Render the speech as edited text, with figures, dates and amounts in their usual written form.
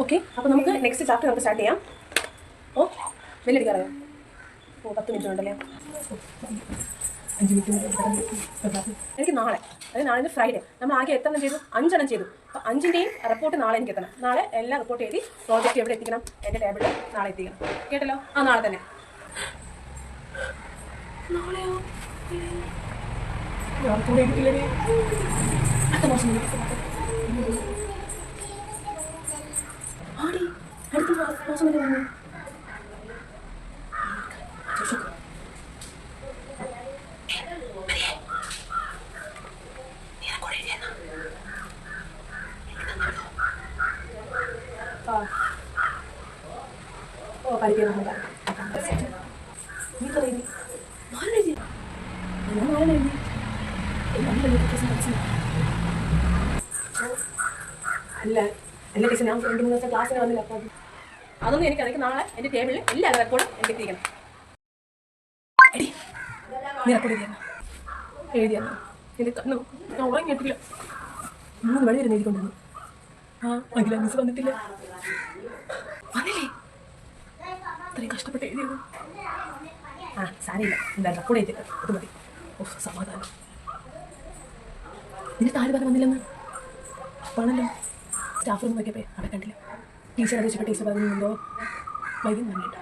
Okay, അപ്പോൾ നമുക്ക് next chapter നമുക്ക് സ്റ്റാർട്ട് ചെയ്യാം. ഓ വെല്ലടിക്കാറിയോ? ഓ 10 മിനിറ്റ് ഉണ്ടല്ലേ. 5 മിനിറ്റ്. എനിക്ക് നാളെ, അതായത് നാളെ ഫ്രൈഡേ നമ്മൾ ആകെ എത്ര ചെയ്തു? 5 എണ്ണം ചെയ്തു. അപ്പോൾ 5ൻ്റെയും റിപ്പോർട്ട് നാളെ എനിക്ക് എത്തണം. നാളെ എല്ലാം റിപ്പോർട്ട് എഴുതി പ്രോജക്റ്റ് എവിടെ എത്തിക്കണം? എൻ്റെ ടേബിളിൽ നാളെ എത്തിക്കണം. കേട്ടല്ലോ? ആ നാളെ തന്നെ. നാളെയോ? കൂടെ എടുക്കില്ലേ? അടുത്ത മാസം ആടി, അടുത്ത മാസം വരെ വന്നു. ഓ പഠിക്കണം. നീ പറയുന്നു നാളെ എഴുതി, ഞാൻ നാളെ എഴുതി. അല്ല എല്ലാ ടീച്ചർ ഞാൻ 2-3 ദിവസം ക്ലാസ്സിന് വന്നില്ല. അപ്പോൾ അതൊന്നും എനിക്കറിയാം. നാളെ എൻ്റെ ടേബിളിൽ എല്ലാ റെക്കോർഡും എനിക്ക് എത്തിക്കണം. എടി നീ റെക്കോർഡ് എഴുതിയാ എഴുതിയാ എനിക്ക് ഞാൻ ഉറങ്ങിയിട്ടില്ല. 3 മണി വരെ എഴുതിക്കൊണ്ടിരുന്നു. ആ അഖില മിസ് വന്നിട്ടില്ല. വന്നില്ലേ? അത്രയും കഷ്ടപ്പെട്ട് എഴുതിയത്. ആ സാരിയില്ല, എന്തായാലും റെക്കോർഡ് ചെയ്തില്ല, അത് മതി. ഓ സമാധാനം. നിന്റെ താഴെ പറഞ്ഞ് വന്നില്ലെന്ന് അപ്പാണല്ലോ. സ്റ്റാഫ് റൂം നോക്കിയപ്പോൾ അവിടെ കണ്ടില്ല. ടീച്ചർ അറിയിച്ചപ്പോൾ ടീച്ചർ പറഞ്ഞിട്ടുണ്ടോ വൈകി വന്നിട്ട്.